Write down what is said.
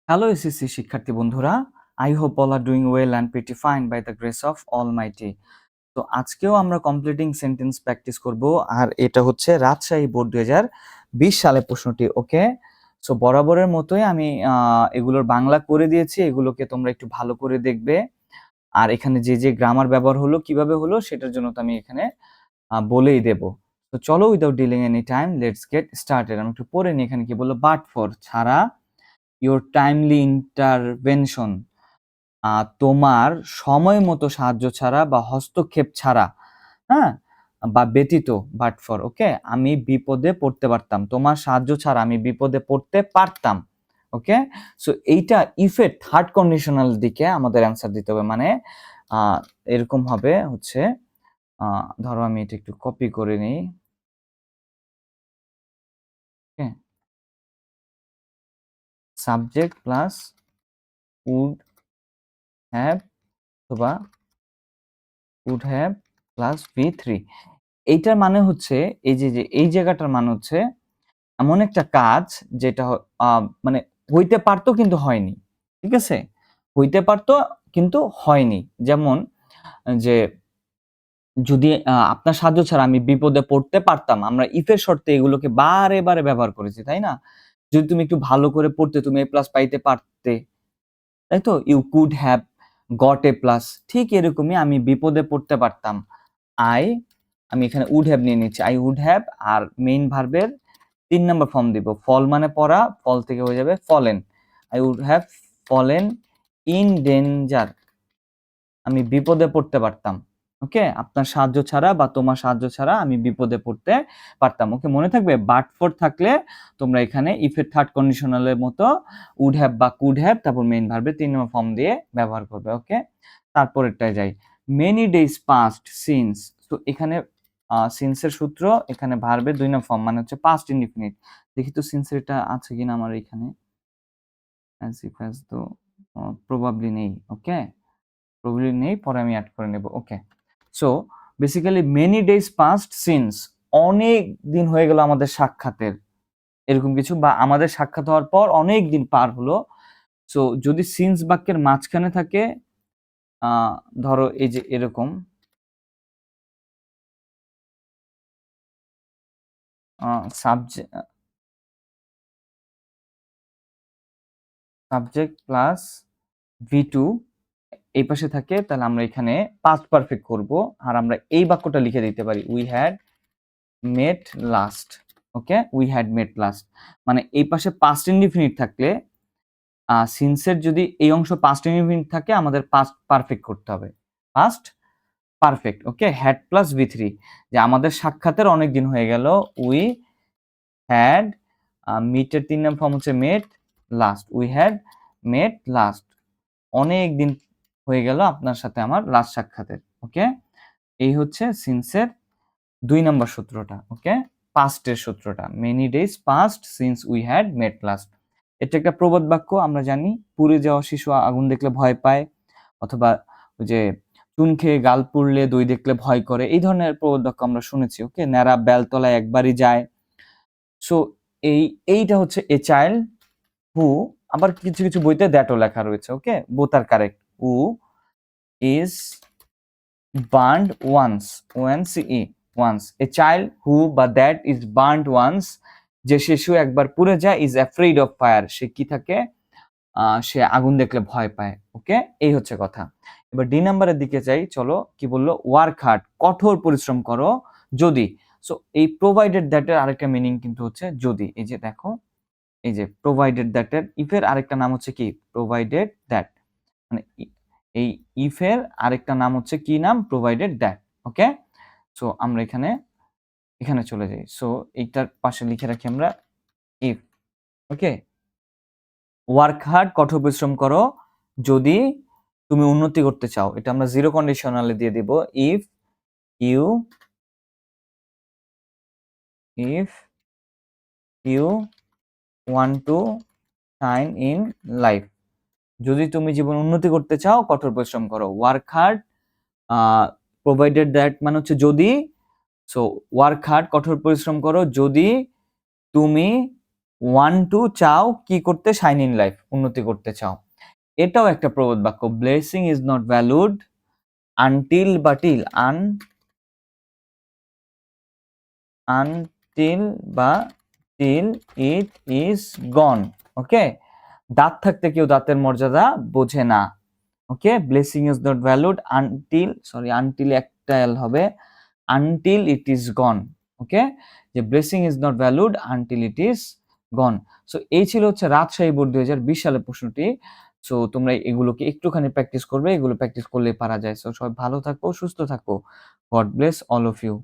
Hello SSC শিক্ষার্থী বন্ধুরা, I hope all are doing well and pretty fine by the grace of almighty. তো আজকেও আমরা completing sentence practice করব, আর এটা হচ্ছে রাজশাহী বোর্ড 2020 সালে প্রশ্নটি। ওকে, সো বরাবরের মতোই আমি এগুলোর বাংলা করে দিয়েছি, এগুলোকে তোমরা একটু ভালো করে দেখবে। আর এখানে যে যে গ্রামার ব্যবহার হলো, কিভাবে হলো, সেটার জন্য তো আমি এখানে বলেই দেব। তো চলো, without dealing any time, let's get started. আমি একটু পড়ে নিই, এখানে কি বললো, বাট ফর ছাড়া, ইওর টাইমলি ইন্টারভেনশন তোমার সময় মতো সাহায্য ছাড়া বা হস্তক্ষেপ ছাড়া, হ্যাঁ, বা ব্যতীত, বাট ফর, ওকে, আমি বিপদে পড়তে পারতাম, তোমার সাহায্য ছাড়া আমি বিপদে পড়তে পারতাম। ওকে, সো এইটা ইফের থার্ড কন্ডিশনাল দিকে আমাদের অ্যান্সার দিতে হবে। মানে এরকম হবে হচ্ছে, ধরো আমি এটা একটু কপি করে নিই। সাবজেক্ট প্লাস উড হ্যাভ অথবা উড হ্যাভ প্লাস V3। এইটার মানে হচ্ছে, এই যে যে এই জায়গাটার মানে হচ্ছে এমন একটা কাজ যেটা মানে হইতে পারতো কিন্তু হয়নি। ঠিক আছে, হইতে পারতো কিন্তু হয়নি। যেমন যে যদি আপনার সাহায্য ছাড়া আমি বিপদে পড়তে পারতাম, আমরা ইফের শর্তে এগুলোকে বারে বারে ব্যবহার করেছি, তাই না? যদি তুমি একটু ভালো করে পড়তে, তুমি A+ পাইতে পারতে, তাই তো, you could have got A+। ঠিক এরকমই আমি বিপদে পড়তে পারতাম, আমি এখানে উড হ্যাভ নিয়ে নিচ্ছি, আই উড হ্যাভ। আর মেইন ভার্বের 3 নম্বর ফর্ম দিব, ফল মানে পড়া, ফল থেকে হয়ে যাবে fallen, I would have fallen in danger, আমি বিপদে পড়তে পারতাম। ওকে, আপনার সাহায্য ছাড়া বা তোমার সাহায্য ছাড়া আমি বিপদে পড়তে পারতাম। ওকে, মনে থাকবে, বাট ফর থাকলে তোমরা এখানে ইফের থার্ড কন্ডিশনালের মতো উড হ্যাভ বা কুড হ্যাভ, তারপর মেইন ভার্বের 3 নম্বর ফর্ম দিয়ে ব্যবহার করবে। ওকে, তারপরেরটায় যাই, মেনি ডেজ পাস্ট সিন্স। তো এখানে সিন্সের সূত্র, এখানে ভার্বের 2 নম্বর ফর্ম, মানে হচ্ছে পাস্ট ইনডিফিনিট। দেখি তো সিন্সের এটা আছে কিনা আমার এখানে, as if as though, probably নেই। ওকে, প্রবাবলি নেই, পরে আমি অ্যাড করে নেব। Okay, so basically many days past since, অনেক দিন হয়ে গেল আমাদের সাক্ষাতের, এরকম কিছু, বা আমাদের সাক্ষাৎ হওয়ার পর অনেক দিন পার হলো। সো যদি সিন্স বাক্যের মাঝখানে থাকে, ধরো এই যে এরকম, সাবজেক্ট প্লাস V2 এই পাশে থাকে, তাহলে আমরা এখানে পাস্ট পারফেক্ট করব, আর আমরা এই বাক্যটা লিখে দিতে পারি, we had met last. Okay, we had met last, মানে এই পাশে পাস্ট ইনডিফিনিট থাকলে, সিন্সের যদি এই অংশ পাস্ট ইনডিফিনিট থাকে, আমাদের পাস্ট পারফেক্ট করতে হবে, past perfect. Okay, had plus V3, যে আমাদের সাক্ষাতের অনেক দিন হয়ে গেল, উই হ্যাড, মিটের 3 নম্বর ফর্ম হচ্ছে met last, we had met last, অনেক দিন হয়ে গেল আপনার সাথে আমার লাস্ট সাক্ষাতের। ওকে, এই হচ্ছে সিন্সের 2 নম্বর সূত্রটা। ওকে, পাস্টের সূত্রটা, many days past since we had met last. এটা একটা প্রবাদ বাক্য, আমরা জানি, পুড়ে যাওয়া শিশু আগুন দেখলে ভয় পায়, অথবা ওই যে চুন খেয়ে গাল পুড়লে দই দেখলে ভয় করে, এই ধরনের প্রবাদ বাক্য আমরা শুনেছি। ওকে, ন্যাড়া বেলতলায় একবারই যায়। সো এইটা হচ্ছে এ চাইল্ড হু, আবার কিছু কিছু বইতে দ্যাটও লেখা রয়েছে। Okay, both are correct. Who is burned once, ONCE, once, a child who বা দ্যাট ইজ বার্নড ওয়ান্স, যে শিশু একবার পুড়ে যায়, ইজ অ্যাফ্রেড অফ ফায়ার, সে কি থাকে, সে আগুন দেখলে ভয় পায়। ওকে, এই হচ্ছে কথা। এবার ডি নাম্বারের দিকে যাই, চলো, কি বললো, ওয়ার্ক হার্ড, কঠোর পরিশ্রম করো, যদি। সো এই প্রোভাইডেড দ্যাটের আরেকটা মিনিং কিন্তু হচ্ছে যদি। এই যে দেখো, এই যে প্রোভাইডেড দ্যাটের ইফের আরেকটা নাম হচ্ছে কি, প্রোভাইডেড দ্যাট, মানে এই ইফের আরেকটা নাম হচ্ছে কি নাম, প্রোভাইডেড দ্যাট। ওকে, সো আমরা এখানে এখানে চলে যাই। সো এইটার পাশে লিখে রাখি আমরা ইফ। ওকে, ওয়ার্ক হার্ড, কঠোর পরিশ্রম করো, যদি তুমি উন্নতি করতে চাও, এটা আমরা জিরো কন্ডিশনালে দিয়ে দিব, if you if you want to shine in life, যদি তুমি জীবন উন্নতি করতে চাও, কঠোর পরিশ্রম করো। ওয়ার্ক হার্ড, প্রোভাইডেড দ্যাট মানে হচ্ছে যদি, সো ওয়ার্ক হার্ড, কঠোর পরিশ্রম করো, যদি তুমি ওয়ান্ট টু চাও কি করতে, শাইন ইন লাইফ, উন্নতি করতে চাও। এটাও একটা প্রবাদ বাক্য, blessing is not valued until বা টিল, আনটিল বা till it is gone. Okay, দাঁত থাকতে কেউ দাঁতের মর্যাদা বোঝে না। Okay, blessing is not valued until, sorry until একটা এল হবে, until it is gone. Okay, যে blessing is not valued until it is gone. So এই ছিল হচ্ছে রাজশাহী বোর্ড 2020 সালের প্রশ্নটি। সো তোমরা এগুলোকে একটুখানি প্র্যাকটিস করবে, এগুলো প্র্যাকটিস করলে পারা যায়। সো সবাই ভালো থাকো, সুস্থ থাকো। God bless all of you.